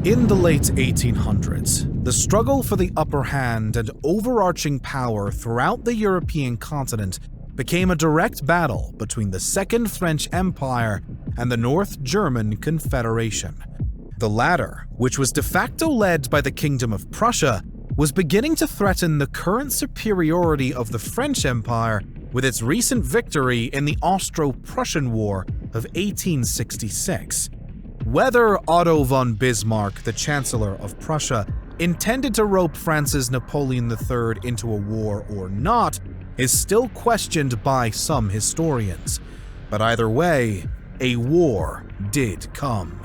In the late 1800s, the struggle for the upper hand and overarching power throughout the European continent became a direct battle between the Second French Empire and the North German Confederation. The latter, which was de facto led by the Kingdom of Prussia, was beginning to threaten the current superiority of the French Empire with its recent victory in the Austro-Prussian War of 1866. Whether Otto von Bismarck, the Chancellor of Prussia, intended to rope France's Napoleon III into a war or not is still questioned by some historians. But either way, a war did come.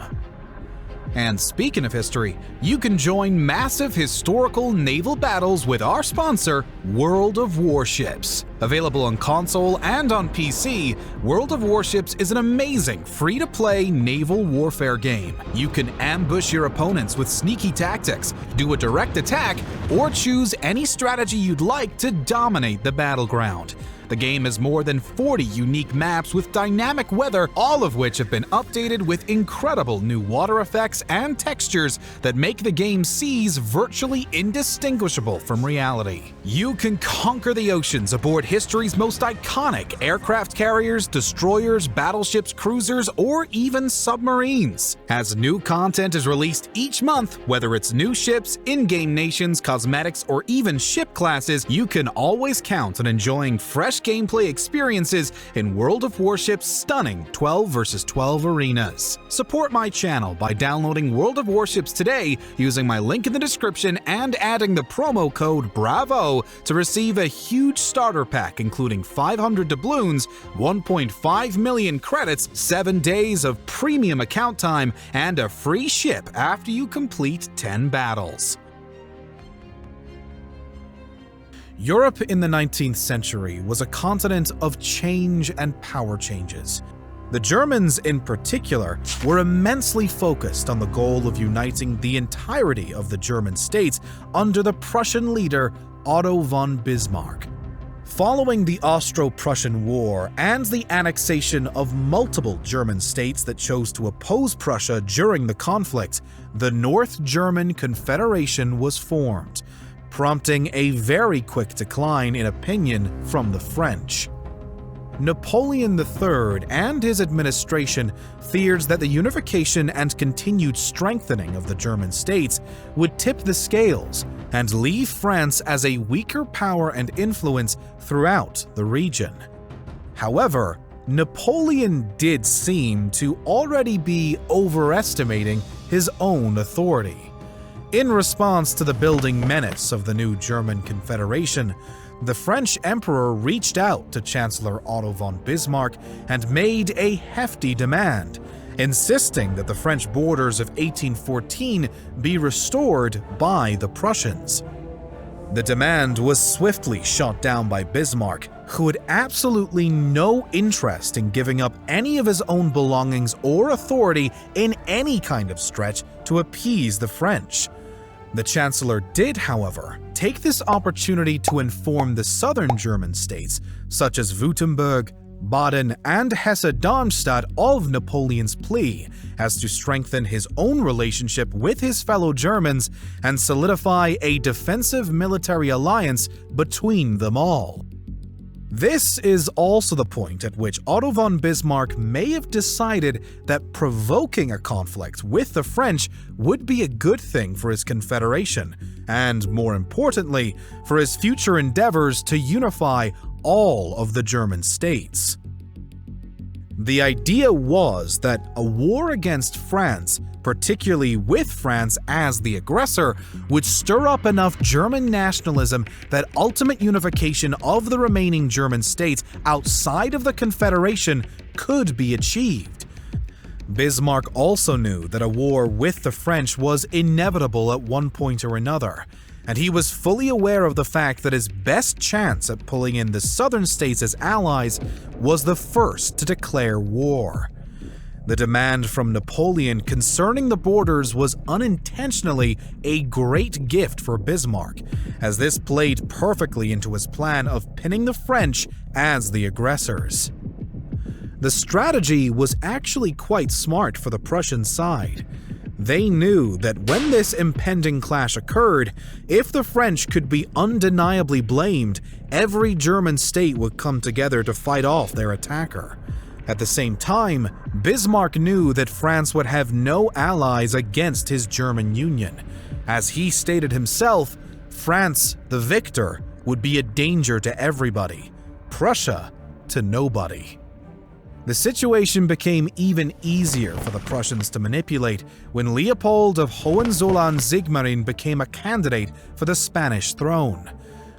And speaking of history, you can join massive historical naval battles with our sponsor, World of Warships. Available on console and on PC, World of Warships is an amazing free-to-play naval warfare game. You can ambush your opponents with sneaky tactics, do a direct attack, or choose any strategy you'd like to dominate the battleground. The game has more than 40 unique maps with dynamic weather, all of which have been updated with incredible new water effects and textures that make the game's seas virtually indistinguishable from reality. You can conquer the oceans aboard history's most iconic aircraft carriers, destroyers, battleships, cruisers, or even submarines. As new content is released each month, whether it's new ships, in-game nations, cosmetics, or even ship classes, you can always count on enjoying fresh gameplay experiences in World of Warships' stunning 12 vs 12 arenas. Support my channel by downloading World of Warships today using my link in the description and adding the promo code BRAVO to receive a huge starter pack including 500 doubloons, 1.5 million credits, 7 days of premium account time, and a free ship after you complete 10 battles. Europe in the 19th century was a continent of change and power changes. The Germans, in particular, were immensely focused on the goal of uniting the entirety of the German states under the Prussian leader Otto von Bismarck. Following the Austro-Prussian War and the annexation of multiple German states that chose to oppose Prussia during the conflict, the North German Confederation was formed, prompting a very quick decline in opinion from the French. Napoleon III and his administration feared that the unification and continued strengthening of the German states would tip the scales and leave France as a weaker power and influence throughout the region. However, Napoleon did seem to already be overestimating his own authority. In response to the building menace of the new German Confederation, the French Emperor reached out to Chancellor Otto von Bismarck and made a hefty demand, insisting that the French borders of 1814 be restored by the Prussians. The demand was swiftly shot down by Bismarck, who had absolutely no interest in giving up any of his own belongings or authority in any kind of stretch to appease the French. The Chancellor did, however, take this opportunity to inform the southern German states, such as Württemberg, Baden, and Hesse-Darmstadt of Napoleon's plea as to strengthen his own relationship with his fellow Germans and solidify a defensive military alliance between them all. This is also the point at which Otto von Bismarck may have decided that provoking a conflict with the French would be a good thing for his confederation, and more importantly, for his future endeavors to unify all of the German states. The idea was that a war against France, particularly with France as the aggressor, would stir up enough German nationalism that ultimate unification of the remaining German states outside of the Confederation could be achieved. Bismarck also knew that a war with the French was inevitable at one point or another, and he was fully aware of the fact that his best chance at pulling in the southern states as allies was the first to declare war. The demand from Napoleon concerning the borders was unintentionally a great gift for Bismarck, as this played perfectly into his plan of pinning the French as the aggressors. The strategy was actually quite smart for the Prussian side. They knew that when this impending clash occurred, if the French could be undeniably blamed, every German state would come together to fight off their attacker. At the same time, Bismarck knew that France would have no allies against his German Union. As he stated himself, France, the victor, would be a danger to everybody, Prussia to nobody. The situation became even easier for the Prussians to manipulate when Leopold of Hohenzollern-Sigmaringen became a candidate for the Spanish throne.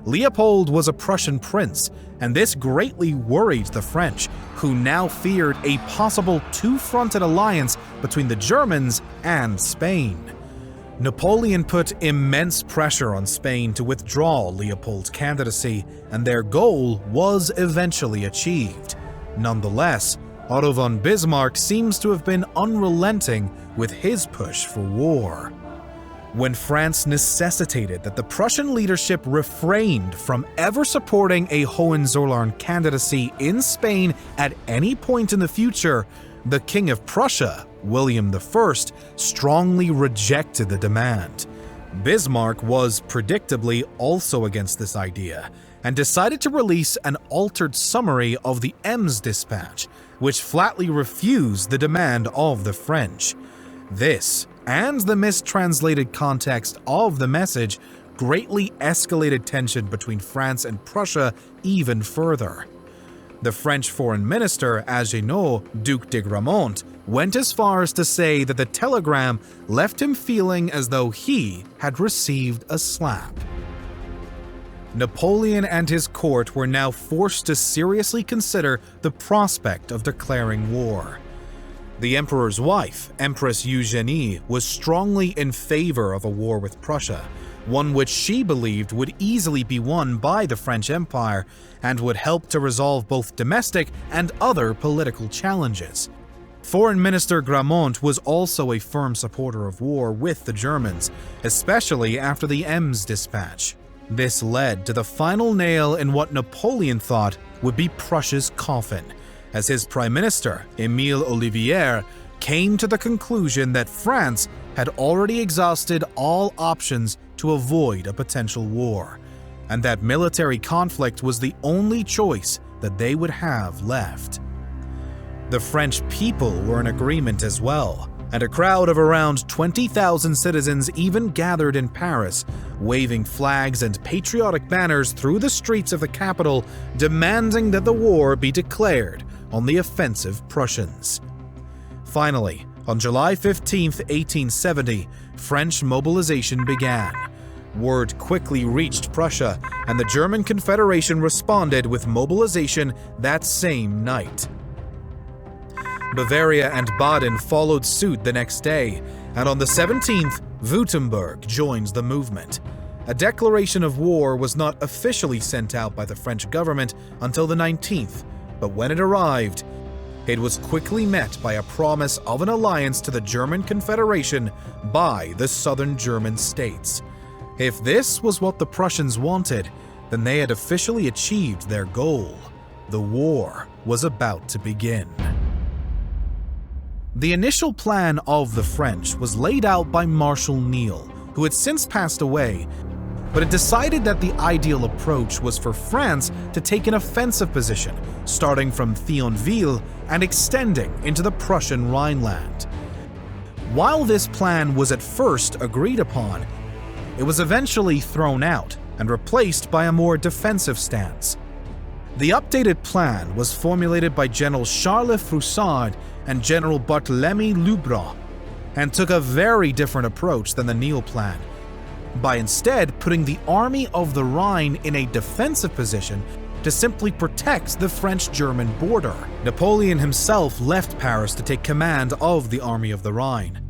Leopold was a Prussian prince, and this greatly worried the French, who now feared a possible two-fronted alliance between the Germans and Spain. Napoleon put immense pressure on Spain to withdraw Leopold's candidacy, and their goal was eventually achieved. Nonetheless, Otto von Bismarck seems to have been unrelenting with his push for war. When France necessitated that the Prussian leadership refrained from ever supporting a Hohenzollern candidacy in Spain at any point in the future, the King of Prussia, William I, strongly rejected the demand. Bismarck was predictably also against this idea, and decided to release an altered summary of the Ems dispatch, which flatly refused the demand of the French. This, and the mistranslated context of the message, greatly escalated tension between France and Prussia even further. The French foreign minister, Agenor, Duc de Gramont, went as far as to say that the telegram left him feeling as though he had received a slap. Napoleon and his court were now forced to seriously consider the prospect of declaring war. The emperor's wife, Empress Eugenie, was strongly in favor of a war with Prussia, one which she believed would easily be won by the French Empire and would help to resolve both domestic and other political challenges. Foreign Minister Gramont was also a firm supporter of war with the Germans, especially after the Ems dispatch. This led to the final nail in what Napoleon thought would be Prussia's coffin, as his Prime Minister, Émile Ollivier, came to the conclusion that France had already exhausted all options to avoid a potential war, and that military conflict was the only choice that they would have left. The French people were in agreement as well, and a crowd of around 20,000 citizens even gathered in Paris, waving flags and patriotic banners through the streets of the capital, demanding that the war be declared on the offensive Prussians. Finally, on July 15, 1870, French mobilization began. Word quickly reached Prussia, and the German Confederation responded with mobilization that same night. Bavaria and Baden followed suit the next day, and on the 17th, Württemberg joins the movement. A declaration of war was not officially sent out by the French government until the 19th, but when it arrived, it was quickly met by a promise of an alliance to the German Confederation by the southern German states. If this was what the Prussians wanted, then they had officially achieved their goal. The war was about to begin. The initial plan of the French was laid out by Marshal Ney, who had since passed away, but it decided that the ideal approach was for France to take an offensive position, starting from Thionville and extending into the Prussian Rhineland. While this plan was at first agreed upon, it was eventually thrown out and replaced by a more defensive stance. The updated plan was formulated by General Charles Froussard and General Barthélemy Lubron, and took a very different approach than the Ney plan, by instead putting the Army of the Rhine in a defensive position to simply protect the French-German border. Napoleon himself left Paris to take command of the Army of the Rhine.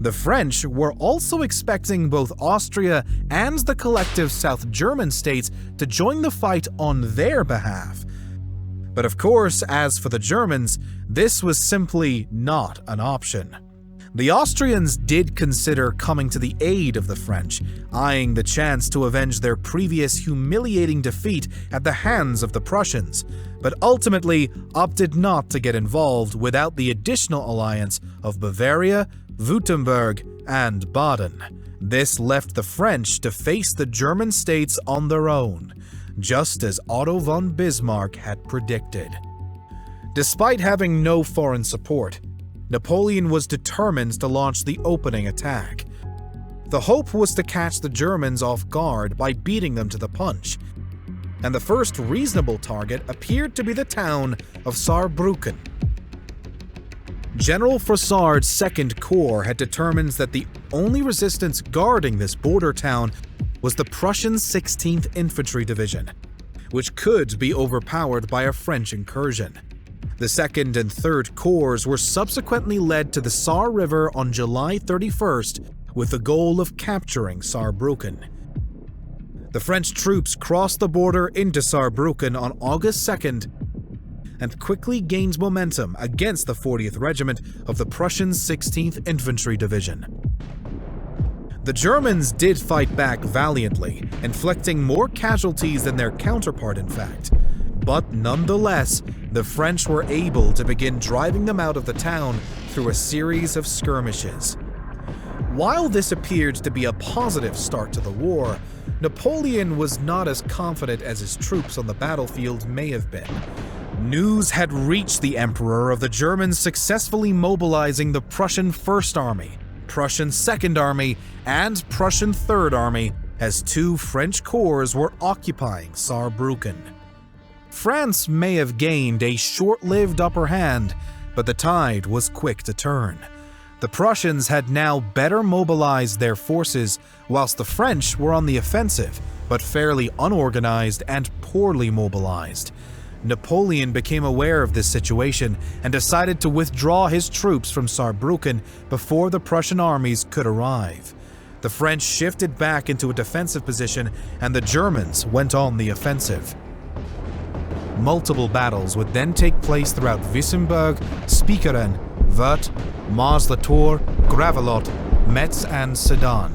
The French were also expecting both Austria and the collective South German states to join the fight on their behalf. But of course, as for the Germans, this was simply not an option. The Austrians did consider coming to the aid of the French, eyeing the chance to avenge their previous humiliating defeat at the hands of the Prussians, but ultimately opted not to get involved without the additional alliance of Bavaria, Württemberg, and Baden. This left the French to face the German states on their own, just as Otto von Bismarck had predicted. Despite having no foreign support, Napoleon was determined to launch the opening attack. The hope was to catch the Germans off guard by beating them to the punch, and the first reasonable target appeared to be the town of Saarbrücken. General Frossard's Second Corps had determined that the only resistance guarding this border town was the Prussian 16th Infantry Division, which could be overpowered by a French incursion. The 2nd and 3rd Corps were subsequently led to the Saar River on July 31st with the goal of capturing Saarbrücken. The French troops crossed the border into Saarbrücken on August 2nd and quickly gained momentum against the 40th Regiment of the Prussian 16th Infantry Division. The Germans did fight back valiantly, inflicting more casualties than their counterpart in fact. But nonetheless, the French were able to begin driving them out of the town through a series of skirmishes. While this appeared to be a positive start to the war, Napoleon was not as confident as his troops on the battlefield may have been. News had reached the Emperor of the Germans successfully mobilizing the Prussian First Army, Prussian Second Army, and Prussian Third Army as two French corps were occupying Saarbrücken. France may have gained a short-lived upper hand, but the tide was quick to turn. The Prussians had now better mobilized their forces, whilst the French were on the offensive, but fairly unorganized and poorly mobilized. Napoleon became aware of this situation and decided to withdraw his troops from Saarbrücken before the Prussian armies could arrive. The French shifted back into a defensive position, and the Germans went on the offensive. Multiple battles would then take place throughout Wissembourg, Spijkeren, Wörth, Mars-la-Tour, Gravelotte, Metz, and Sedan.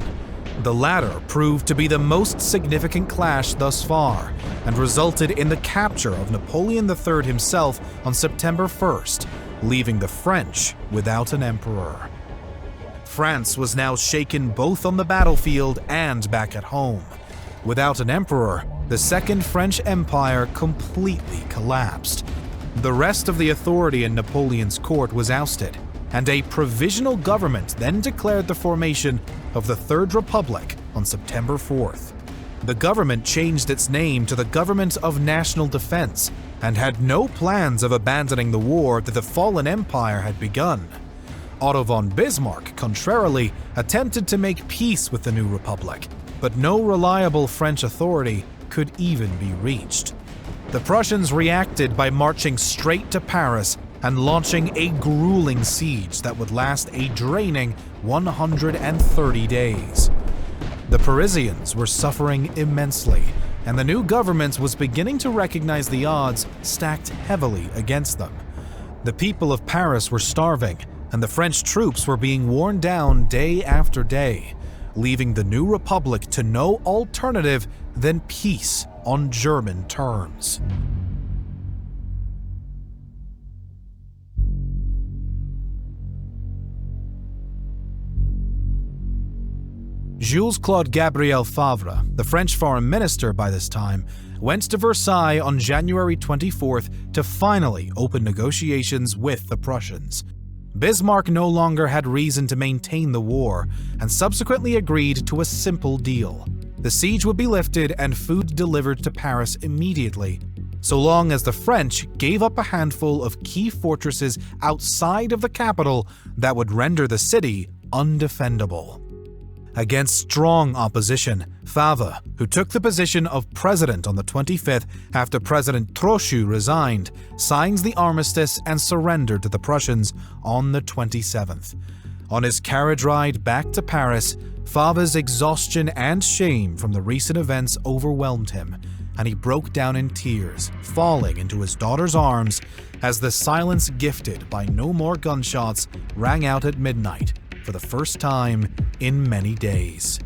The latter proved to be the most significant clash thus far, and resulted in the capture of Napoleon III himself on September 1st, leaving the French without an emperor. France was now shaken both on the battlefield and back at home. Without an emperor, the Second French Empire completely collapsed. The rest of the authority in Napoleon's court was ousted, and a provisional government then declared the formation of the Third Republic on September 4th. The government changed its name to the Government of National Defense and had no plans of abandoning the war that the fallen empire had begun. Otto von Bismarck, contrarily, attempted to make peace with the new republic, but no reliable French authority could even be reached. The Prussians reacted by marching straight to Paris and launching a grueling siege that would last a draining 130 days. The Parisians were suffering immensely, and the new government was beginning to recognize the odds stacked heavily against them. The people of Paris were starving, and the French troops were being worn down day after day, leaving the new republic to no alternative than peace on German terms. Jules-Claude Gabriel Favre, the French foreign minister by this time, went to Versailles on January 24th to finally open negotiations with the Prussians. Bismarck no longer had reason to maintain the war, and subsequently agreed to a simple deal. The siege would be lifted and food delivered to Paris immediately, so long as the French gave up a handful of key fortresses outside of the capital that would render the city undefendable. Against strong opposition, Favre, who took the position of president on the 25th after President Trochu resigned, signs the armistice and surrendered to the Prussians on the 27th. On his carriage ride back to Paris, Favre's exhaustion and shame from the recent events overwhelmed him, and he broke down in tears, falling into his daughter's arms as the silence gifted by no more gunshots rang out at midnight, for the first time in many days.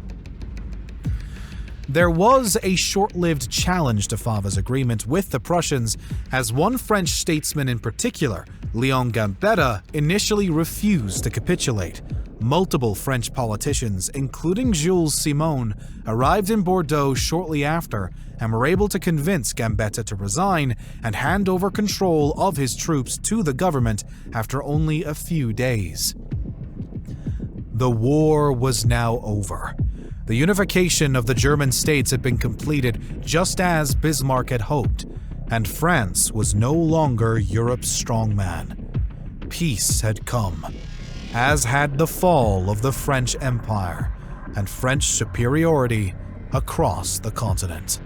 There was a short-lived challenge to Fava's agreement with the Prussians, as one French statesman in particular, Léon Gambetta, initially refused to capitulate. Multiple French politicians, including Jules Simon, arrived in Bordeaux shortly after and were able to convince Gambetta to resign and hand over control of his troops to the government after only a few days. The war was now over. The unification of the German states had been completed just as Bismarck had hoped, and France was no longer Europe's strongman. Peace had come, as had the fall of the French Empire and French superiority across the continent.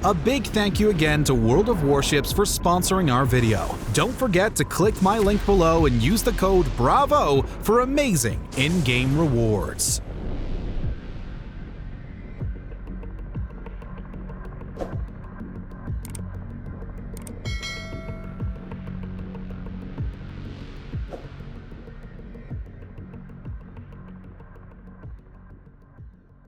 A big thank you again to World of Warships for sponsoring our video. Don't forget to click my link below and use the code BRAVO for amazing in-game rewards.